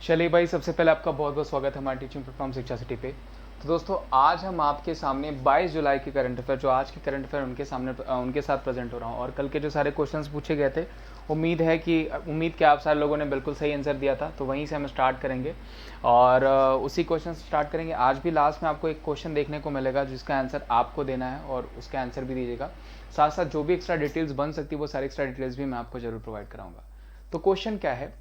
चलिए भाई, सबसे पहले आपका बहुत बहुत स्वागत है हमारे टीचिंग प्लेटफॉर्म शिक्षा सिटी पे। तो दोस्तों, आज हम आपके सामने 22 जुलाई के करंट अफेयर, जो आज के करंट अफेयर उनके साथ प्रेजेंट हो रहा हूँ। और कल के जो सारे क्वेश्चंस पूछे गए थे, उम्मीद कि आप सारे लोगों ने बिल्कुल सही आंसर दिया था। तो वहीं से हम स्टार्ट करेंगे और उसी क्वेश्चन से स्टार्ट करेंगे। आज भी लास्ट में आपको एक क्वेश्चन देखने को मिलेगा जिसका आंसर आपको देना है और उसका आंसर भी दीजिएगा। साथ साथ जो भी एक्स्ट्रा डिटेल्स बन सकती है वो सारी एक्स्ट्रा डिटेल्स भी मैं आपको जरूर प्रोवाइड कराऊंगा। तो क्वेश्चन क्या है,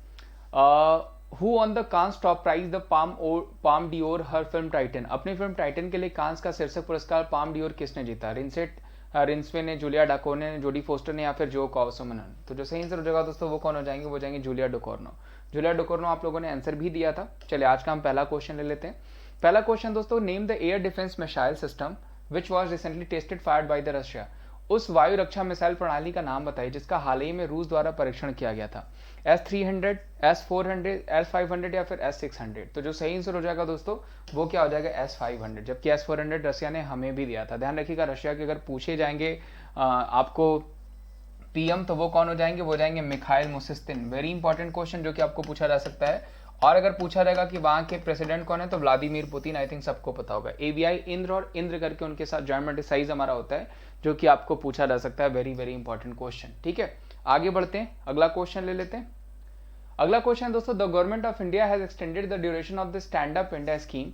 who won the Cannes top prize the Palme d'Or her film Titane. अपनी फिल्म टाइटन के लिए कांस का शीर्षक पुरस्कार पाम डियोर किसने जीता? रिंसवे ने, जूलिया डाकोने ने, जोडी फोस्टर ने, या फिर जो कॉसमन। तो जो सही आंसर हो जाएगा दोस्तों वो कौन हो जाएंगे? वो जाएंगे जूलिया डोकोर्नो। जूलिया डोकोर्नो आप लोगों ने आंसर भी दिया था। चलिए आज का हम पहला क्वेश्चन ले लेते हैं। पहला क्वेश्चन दोस्तों, name the air defence missile system which was recently tested fired by the Russia. उस वायु रक्षा मिसाइल प्रणाली का नाम बताइए जिसका हाल ही में रूस द्वारा परीक्षण किया गया था। S-300, S-400, S-500 या फिर S-600। तो जो सही आंसर हो जाएगा दोस्तों वो क्या हो जाएगा? S-500। जबकि S-400 रशिया ने हमें भी दिया था। ध्यान रखिएगा, रशिया के अगर पूछे जाएंगे आपको पीएम, तो वो कौन हो जाएंगे? वो जाएंगे मिखाइल मुसिस्तिन। वेरी इंपॉर्टेंट क्वेश्चन जो कि आपको पूछा जा सकता है। और अगर पूछा जाएगा कि वहां के प्रेसिडेंट कौन है, तो व्लादिमीर पुतिन। आई थिंक सबको पता होगा। एबीआई इंद्र, और इंद्र करके उनके साथ जर्मन साइज हमारा होता है, जो कि आपको पूछा जा सकता है। Very very important question. ठीक है, आगे बढ़ते हैं, अगला क्वेश्चन ले लेते हैं। अगला क्वेश्चन दोस्तों, the government of India has extended the duration of the Stand Up India scheme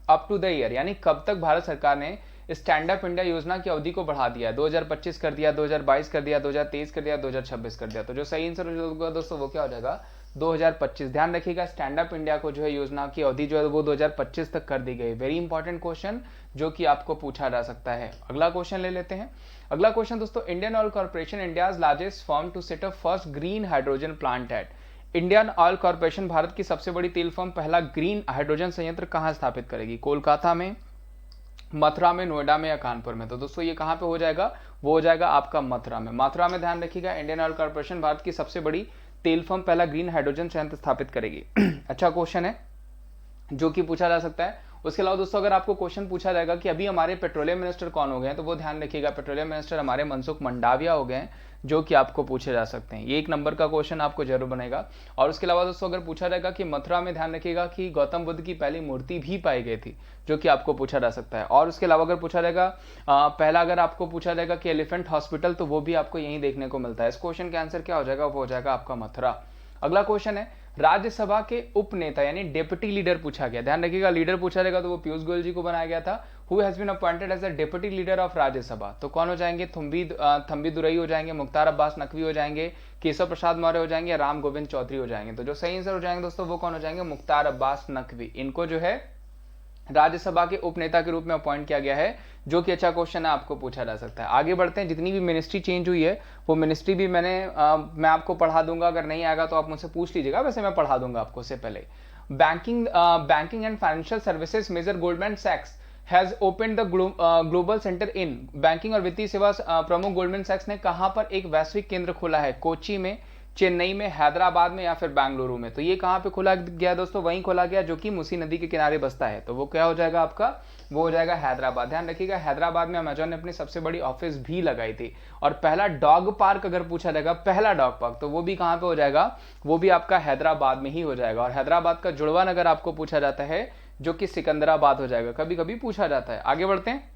up to the year. यानी कब तक भारत सरकार ने स्टैंड अप इंडिया योजना की अवधि को बढ़ा दिया? 2025 कर दिया, 2022 कर दिया, 2023 कर दिया, 2026 कर दिया। तो जो सही आंसर होगा दोस्तों वो क्या हो जाएगा? 2025। ध्यान रखिएगा, स्टैंड अप इंडिया को जो है योजना की अवधि जो है वो 2025 तक कर दी गई। वेरी इंपॉर्टेंट क्वेश्चन जो कि आपको पूछा जा सकता है। अगला क्वेश्चन ले लेते हैं। अगला क्वेश्चन दोस्तों, Indian Oil Corporation India's largest firm to set up first green hydrogen plant at. Indian Oil Corporation Bharat की सबसे बड़ी तेल फर्म पहला ग्रीन हाइड्रोजन संयंत्र कहां स्थापित करेगी? कोलकाता में, मथुरा में, नोएडा में या कानपुर में? तो दोस्तों ये कहां पे हो जाएगा? वो हो जाएगा आपका मथुरा में। मथुरा में ध्यान रखिएगा, इंडियन ऑयल कॉर्पोरेशन भारत की सबसे बड़ी तेल फर्म पहला ग्रीन हाइड्रोजन संयंत्र स्थापित करेगी। अच्छा क्वेश्चन है जो कि पूछा जा सकता है। उसके अलावा दोस्तों अगर आपको क्वेश्चन पूछा जाएगा कि अभी हमारे पेट्रोलियम मिनिस्टर कौन हो गए हैं, तो वो ध्यान रखिएगा, पेट्रोलियम मिनिस्टर हमारे मनसुख मंडाविया हो गए हैं, जो कि आपको पूछे जा सकते हैं। ये एक नंबर का क्वेश्चन आपको जरूर बनेगा। और उसके अलावा दोस्तों अगर पूछा जाएगा कि मथुरा में, ध्यान रखिएगा कि गौतम बुद्ध की पहली मूर्ति भी पाई गई थी, जो कि आपको पूछा जा सकता है। और उसके अलावा अगर पूछा जाएगा अगर आपको पूछा जाएगा कि एलिफेंट हॉस्पिटल, तो वो भी आपको यहीं देखने को मिलता है। इस क्वेश्चन का आंसर क्या हो जाएगा? वो हो जाएगा आपका मथुरा। अगला क्वेश्चन है, राज्यसभा के उपनेता यानी डेप्यूटी लीडर पूछा गया। ध्यान रखिएगा, लीडर पूछा जाएगा तो वो पीयूष गोयल जी को बनाया गया था। Who has been appointed as the deputy leader of Rajya Sabha. तो कौन हो जाएंगे? थम्बी दुरई हो जाएंगे, मुख्तार अब्बास नकवी हो जाएंगे, केशव प्रसाद मौर्य हो जाएंगे, राम गोविंद चौधरी हो जाएंगे। तो जो सही आंसर हो जाएंगे दोस्तों वो कौन हो जाएंगे? मुख्तार अब्बास नकवी। इनको जो है राज्यसभा के उपनेता के रूप में अपॉइंट किया गया है, जो कि अच्छा क्वेश्चन है, आपको पूछा जा सकता है। आगे बढ़ते हैं। जितनी भी मिनिस्ट्री चेंज हुई है वो मिनिस्ट्री भी मैं आपको पढ़ा दूंगा। अगर नहीं आएगा तो आप मुझसे पूछ लीजिएगा, वैसे मैं पढ़ा दूंगा आपको। उससे पहले banking and financial services major Goldman सैक्स has open the global centre in. Banking और वित्तीय सेवा प्रमुख गोल्डमैन सैक्स ने कहां पर एक वैश्विक केंद्र खोला है? कोची में, चेन्नई में, हैदराबाद में या फिर बेंगलुरु में? तो ये कहां पे खोला गया दोस्तों? वहीं खोला गया जो कि मूसी नदी के किनारे बसता है। तो वो क्या हो जाएगा आपका? वो हो जाएगा हैदराबाद। ध्यान रखिएगा, हैदराबाद में अमेजॉन ने अपनी सबसे बड़ी ऑफिस भी लगाई थी। और पहला डॉग पार्क अगर पूछा जाएगा, पहला डॉग पार्क, तो वो भी कहां पे हो जाएगा? वो भी आपका हैदराबाद में ही हो जाएगा। और हैदराबाद का जुड़वा नगर आपको पूछा जाता है, जो कि सिकंदराबाद हो जाएगा। कभी कभी पूछा जाता है। आगे बढ़ते हैं।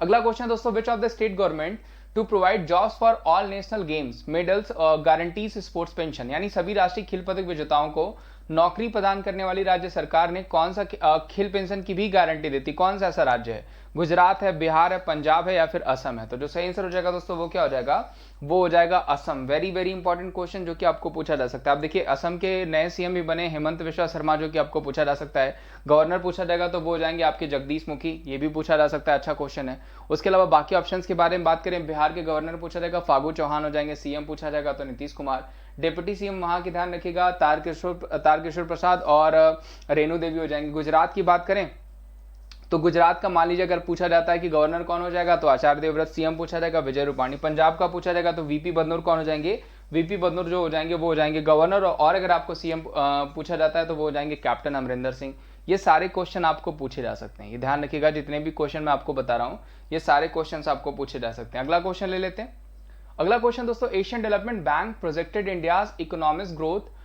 अगला क्वेश्चन दोस्तों, which of the state government to provide jobs for all national games medals guarantees sports pension. यानी सभी राष्ट्रीय खेल पदक विजेताओं को नौकरी प्रदान करने वाली राज्य सरकार ने कौन सा खेल पेंशन की भी गारंटी देती? कौन सा ऐसा राज्य है? गुजरात है, बिहार है, पंजाब है या फिर असम है? तो जो सही आंसर हो जाएगा दोस्तों वो क्या हो जाएगा? वो हो जाएगा Assam. Very very important question जो कि आपको पूछा जा सकता है। आप देखिए, असम के नए सीएम भी बने हेमंत बिश्वा शर्मा, जो कि आपको पूछा जा सकता है। गवर्नर पूछा जाएगा तो वो हो जाएंगे आपके जगदीश मुखी, ये भी पूछा जा सकता है। अच्छा क्वेश्चन है। उसके अलावा बाकी ऑप्शंस के बारे में बात करें, बिहार के गवर्नर पूछा जाएगा फागू चौहान हो जाएंगे, सीएम पूछा जाएगा तो नीतीश कुमार, डिप्टी सीएम वहां की ध्यान रखिएगा तारकिशोर प्रसाद और रेणु देवी हो जाएंगे। गुजरात की बात करें तो गुजरात का मान लीजिए अगर पूछा जाता है कि गवर्नर कौन हो जाएगा, तो आचार्य देवव्रत। सीएम पूछा जाएगा विजय रूपाणी। पंजाब का पूछा जाएगा तो वीपी बदनौर कौन हो जाएंगे? वीपी बदनौर जो हो जाएंगे वो हो जाएंगे गवर्नर। और अगर आपको सीएम पूछा जाता है तो वो हो जाएंगे कैप्टन अमरिंदर सिंह। ये सारे क्वेश्चन आपको पूछे जा सकते हैं। ये ध्यान रखिएगा, जितने भी क्वेश्चन मैं आपको बता रहा हूँ ये सारे क्वेश्चन आपको पूछे जा सकते हैं। अगला क्वेश्चन ले लेते हैं। अगला क्वेश्चन दोस्तों, Asian development bank projected India's economic growth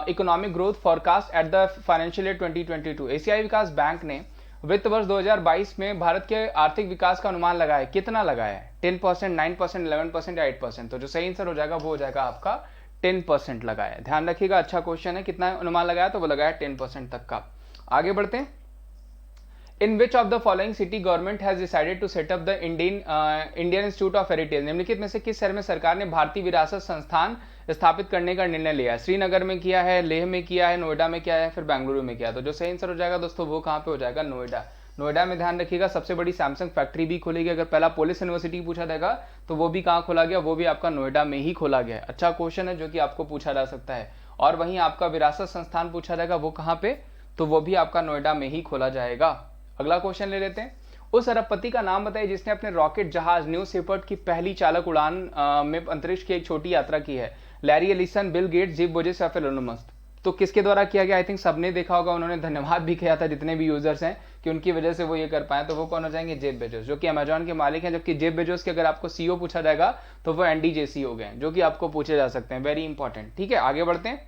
economic growth forecast at the financial year 2022। एशियाई विकास बैंक ने वित्त वर्ष 2022 में भारत के आर्थिक विकास का अनुमान लगाया, कितना लगाया है? 10%, 9%, 11% या 8%। तो जो सही आंसर हो जाएगा वो हो जाएगा आपका 10% लगाया। ध्यान रखिएगा, अच्छा क्वेश्चन है। कितना अनुमान लगाया? तो वो लगाया 10% तक का। आगे बढ़ते हैं। In which of the following city government has decided to set up the Indian institute of heritage. निम्नलिखित में से किस शहर में सरकार ने भारतीय विरासत संस्थान स्थापित करने का निर्णय लिया है? श्रीनगर में किया है, लेह में किया है, नोएडा में किया है, फिर बेंगलुरु में किया है। तो जो सही आंसर हो जाएगा दोस्तों वो कहाँ पे हो जाएगा? नोएडा। नोएडा में ध्यान रखिएगा सबसे बड़ी सैमसंग फैक्ट्री भी खोलेगी। अगर पहला पुलिस यूनिवर्सिटी पूछा जाएगा तो वो भी कहाँ खोला गया? वो भी आपका नोएडा में ही खोला गया है। अच्छा क्वेश्चन है जो कि आपको पूछा जा सकता है। और वहीं आपका विरासत संस्थान पूछा जाएगा वो कहाँ पे? तो वो भी आपका नोएडा में ही खोला जाएगा। अगला क्वेश्चन ले लेते हैं। उस अरबपति का नाम बताइए जिसने अपने रॉकेट जहाज न्यू शेपर्ड की पहली चालक उड़ान में अंतरिक्ष की एक छोटी यात्रा की है। Larry Ellison, Bill Gates, Jeff Bezos या फिर एलन मस्क। तो किसके द्वारा किया गया? आई थिंक सबने देखा होगा, उन्होंने धन्यवाद भी किया था जितने भी यूजर्स हैं कि उनकी वजह से वो ये कर पाए। तो वो कौन हो जाएंगे? जेफ बेजोस, जो कि अमेजॉन के मालिक हैं। जबकि जेफ बेजोस के अगर आपको सीईओ पूछा जाएगा तो वो एंडी जेसी हो गए, जो कि आपको पूछे जा सकते हैं। Very important. ठीक है, आगे बढ़ते हैं।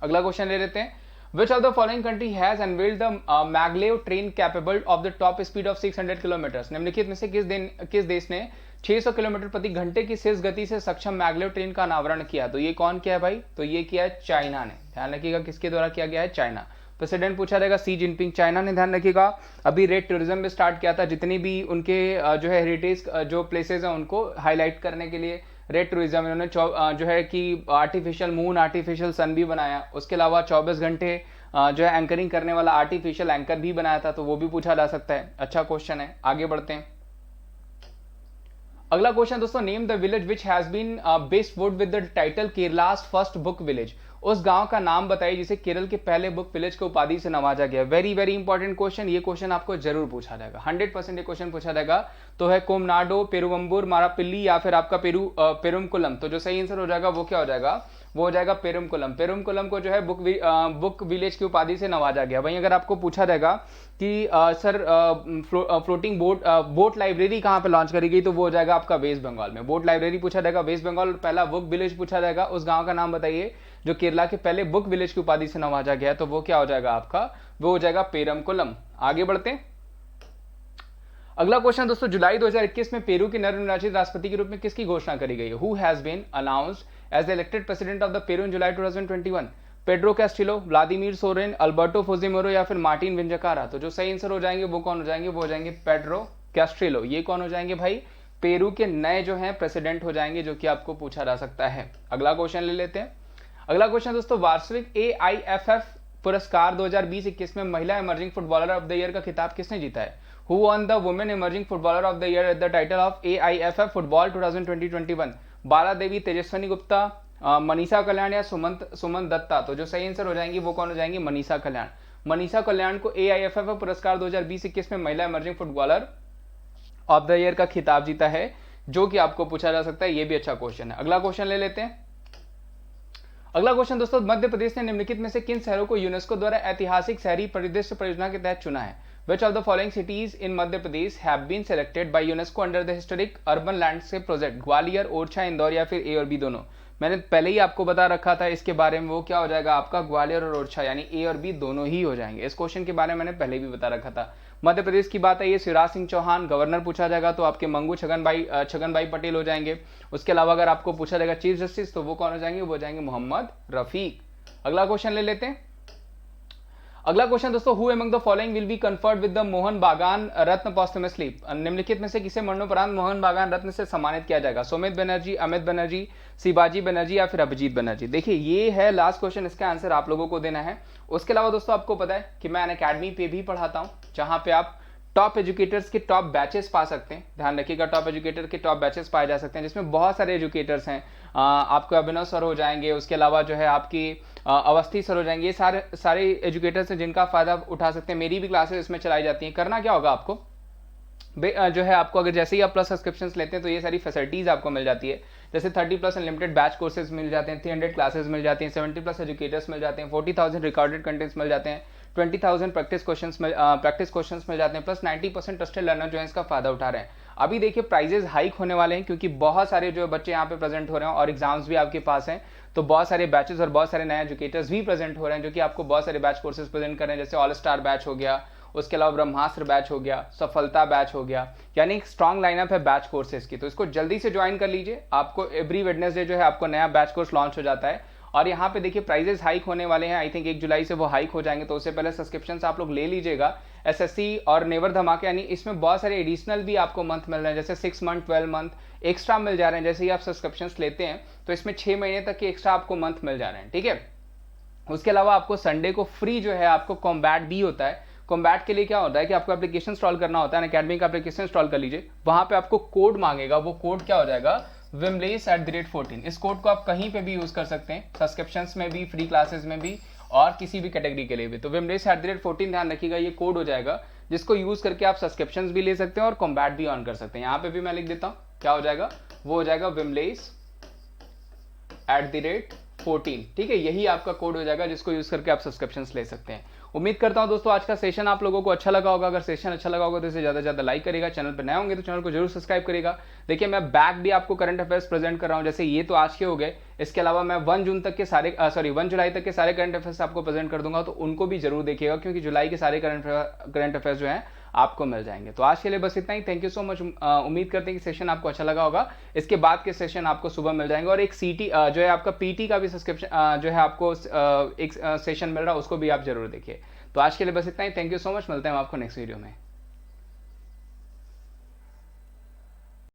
अगला क्वेश्चन ले लेते हैं। Which of the following country has unveiled the maglev train capable of the top speed of 600 kilometers? निम्नलिखित में से किस देश ने 600 किलोमीटर प्रति घंटे की शीर्ष गति से सक्षम मैगलेव ट्रेन का अनावरण किया? तो ये कौन किया है भाई? तो ये किया है चाइना ने। ध्यान रखिएगा किसके द्वारा किया गया है? चाइना। प्रेसिडेंट पूछा जाएगा सी जिनपिंग, चाइना ने। ध्यान रखिएगा अभी रेड टूरिज्म में स्टार्ट किया था, जितनी भी उनके जो है हेरिटेज जो प्लेसेज हैं उनको हाईलाइट करने के लिए रेड टूरिज्म इन्होंने जो है कि आर्टिफिशियल मून, आर्टिफिशियल सन भी बनाया। उसके अलावा 24 घंटे जो है एंकरिंग करने वाला आर्टिफिशियल एंकर भी बनाया था। तो वो भी पूछा जा सकता है। अच्छा क्वेश्चन है, आगे बढ़ते हैं। अगला क्वेश्चन दोस्तों, name the village which has been bestowed with the title Kerala's first book village. उस गांव का नाम बताइए जिसे केरल के पहले बुक विलेज को उपाधि से नवाजा गया। Very very important question. ये क्वेश्चन आपको जरूर पूछा जाएगा, 100% ये क्वेश्चन पूछा जाएगा। तो है कोमनाडो, पेरुवंबूर, मारापिल्ली या फिर आपका पेरुमकुलम। तो जो सही आंसर हो जाएगा वो क्या हो जाएगा? वो हो जाएगा पेरुमकुलम। पेरुमकुलम को जो है बुक विलेज की उपाधि से नवाजा गया। वहीं अगर आपको पूछा जाएगा कि सर फ्लोटिंग बोट लाइब्रेरी कहाँ पे लॉन्च करी गई, तो वो हो जाएगा आपका वेस्ट बंगाल में। बोट लाइब्रेरी पूछा जाएगा वेस्ट बंगाल। पहला बुक विलेज पूछा जाएगा, उस गांव का नाम बताइए जो केरला के पहले बुक विलेज की उपाधि से नवाजा गया। तो वो क्या हो जाएगा आपका? वो हो जाएगा पेरमकुलम। आगे बढ़ते हैं। अगला क्वेश्चन दोस्तों, जुलाई 2021 में पेरू के नवनिर्वाचित राष्ट्रपति के रूप में किसकी घोषणा करी गई? Who has been announced as the elected president of the Peru in July 2021? Pedro Castillo, Vladimir Soren, Alberto Fujimori या फिर मार्टिन विंजकारा। तो जो सही आंसर हो जाएंगे वो कौन हो जाएंगे? वो हो जाएंगे पेड्रो कैस्ट्रिलो। ये कौन हो जाएंगे भाई? पेरू के नए जो हैं प्रेसिडेंट हो जाएंगे, जो कि आपको पूछा जा सकता है। अगला क्वेश्चन ले लेते हैं। अगला क्वेश्चन दोस्तों, वार्षिक AIFF पुरस्कार 2020-21 में महिला emerging footballer of the year का खिताब किसने जीता है? Who won the women emerging footballer of the year at the title of AIFF football 2020-21? बाला देवी, तेजस्विनी गुप्ता, मनीषा कल्याण या सुमन दत्ता। तो जो सही आंसर हो जाएंगी वो कौन हो जाएंगी? मनीषा कल्याण। मनीषा कल्याण को AIFF पुरस्कार 2020-21 में महिला emerging footballer of the year का खिताब जीता है, जो कि आपको पूछा जा सकता है। ये भी अच्छा क्वेश्चन है। अगला क्वेश्चन ले लेते हैं। अगला क्वेश्चन दोस्तों, मध्य प्रदेश ने निम्नलिखित में से किन शहरों को यूनेस्को द्वारा ऐतिहासिक शहरी परिदृश्य परियोजना के तहत चुना है? Which of the following cities in Madhya Pradesh have been selected by UNESCO under the historic urban landscape project? Gwalior, Orchha, Indore या फिर ए और बी दोनों? मैंने पहले ही आपको बता रखा था इसके बारे में। वो क्या हो जाएगा आपका? ग्वालियर और ओरछा, यानी ए और बी दोनों ही हो जाएंगे। इस क्वेश्चन के बारे में मैंने पहले भी बता रखा था। मध्य प्रदेश की बात है, ये शिवराज सिंह चौहान गवर्नर पूछा जाएगा तो आपके मंगू छगन भाई पटेल हो जाएंगे। उसके अलावा अगर आपको पूछा जाएगा चीफ जस्टिस तो वो कौन हो जाएंगे? वो जाएंगे मोहम्मद रफीक। अगला क्वेश्चन ले लेते हैं। अगला क्वेश्चन दोस्तों, who among the following will be conferred with the Mohan बागान रत्न पोस्टमसली? निम्नलिखित में से किसे मरणोपरांत मोहन बागान रत्न से सम्मानित किया जाएगा? सुमित बनर्जी, अमित बनर्जी, शिवाजी बनर्जी या फिर अभिजीत बनर्जी? देखिए ये है लास्ट क्वेश्चन, इसका आंसर आप लोगों को देना है। उसके अलावा दोस्तों आपको पता है कि मैं अनअकैडमी पे भी पढ़ाता हूँ, जहां पे आप टॉप एजुकेटर्स के टॉप बैचेस पा सकते हैं। ध्यान रखिएगा, टॉप एजुकेटर के टॉप बैचेस पाए जा सकते हैं, जिसमें बहुत सारे एजुकेटर्स हैं। आपको अभिनव सर हो जाएंगे, उसके अलावा जो है आपकी अवस्थी सर हो जाएंगे। ये सारे एजुकेटर्स हैं जिनका फायदा उठा सकते हैं। मेरी भी क्लासेस इसमें चलाई जाती हैं। करना क्या होगा आपको, जो है आपको अगर जैसे ही आप प्लस सब्सक्रिप्शन लेते हैं तो ये सारी फैसिलिटीज आपको मिल जाती है। जैसे 30+ अनलिमिटेड बैच कोर्सेज मिल जाते हैं, 300 क्लासेस मिल जाती हैं, 70+ एजुकेटर्स मिल जाते हैं, 40,000 रिकॉर्डेड कंटेंट्स मिल जाते हैं, 20,000 प्रैक्टिस क्वेश्चंस मिल जाते हैं, प्लस 90% ट्रस्टेड लर्नर जो है इसका फायदा उठा रहे हैं। अभी देखिए प्राइजेस हाइक होने वाले हैं क्योंकि बहुत सारे जो बच्चे यहाँ पे प्रेजेंट हो रहे हैं और एग्जाम्स भी आपके पास हैं, तो बहुत सारे बैचेस और बहुत सारे नए एजुकेटर्स भी प्रेजेंट हो रहे हैं जो कि आपको बहुत सारे बैच कोर्सेज प्रेजेंट कर रहे हैं, जैसे ऑल स्टार बैच हो गया, उसके अलावा ब्रह्मास्त्र बैच हो गया, सफलता बैच हो गया, यानी एक स्ट्रॉन्ग लाइनअप है बैच कोर्सेज की। तो इसको जल्दी से ज्वाइन कर लीजिए, आपको एवरी वेडनेसडे जो है आपको नया बैच कोर्स लॉन्च हो जाता है। और यहाँ पे देखिए प्राइजेस हाइक होने वाले हैं, आई थिंक 1 जुलाई से वो हाइक हो जाएंगे, तो उससे पहले सब्सक्रिप्शन आप लोग ले लीजिएगा। एसएससी और नेवर धमाके, यानी इसमें बहुत सारे एडिशनल भी आपको मंथ मिल रहे हैं, जैसे 6 मंथ 12 मंथ एक्स्ट्रा मिल जा रहे हैं। जैसे ही आप सब्सक्रिप्शन लेते हैं तो इसमें 6 महीने तक के एक्स्ट्रा आपको मंथ मिल जा रहे हैं, ठीक है। उसके अलावा आपको संडे को फ्री जो है आपको कॉम्बैट भी होता है। कॉम्बैट के लिए क्या होता है कि आपको एप्लीकेशन इंस्टॉल करना होता है, अकेडमी का एप्लीकेशन इंस्टॉल कर लीजिए, वहां पे आपको कोड मांगेगा, वो कोड क्या हो जाएगा, wimleys@14। इस कोड को आप कहीं पे भी यूज कर सकते हैं, सब्सक्रिप्शंस में भी, फ्री क्लासेस में भी और किसी भी कैटेगरी के लिए भी। तो wimleys@14 ध्यान रखिएगा, ये कोड हो जाएगा जिसको यूज करके आप सब्सक्रिप्शंस भी ले सकते हैं और कॉम्बैट भी ऑन कर सकते हैं। यहाँ पे भी मैं लिख देता हूँ, क्या हो जाएगा, वो हो जाएगा wimleys@14, ठीक है। यही आपका कोड हो जाएगा जिसको यूज करके आप सब्सक्रिप्शंस ले सकते हैं। उम्मीद करता हूं दोस्तों आज का सेशन आप लोगों को अच्छा लगा होगा। अगर सेशन अच्छा लगा होगा तो इसे ज्यादा से ज्यादा लाइक करेगा, चैनल पर नए होंगे तो चैनल को जरूर सब्सक्राइब करेगा। देखिए मैं बैक भी आपको करंट अफेयर्स प्रेजेंट कर रहा हूं, जैसे ये तो आज के हो गए, इसके अलावा मैं 1 जुलाई तक के सारे करंट अफेयर्स आपको प्रेजेंट कर दूंगा, तो उनको भी जरूर देखिएगा क्योंकि जुलाई के सारे करंट अफेयर्स जो है आपको मिल जाएंगे। तो आज के लिए बस इतना ही, थैंक यू सो मच। उम्मीद करते हैं कि सेशन आपको अच्छा लगा होगा। इसके बाद के सेशन आपको सुबह मिल जाएंगे और एक सीटी जो है आपका पीटी का भी सब्सक्रिप्शन जो है आपको एक सेशन मिल रहा है, उसको भी आप जरूर देखिए। तो आज के लिए बस इतना ही, थैंक यू सो मच, मिलते हैं आपको नेक्स्ट वीडियो में।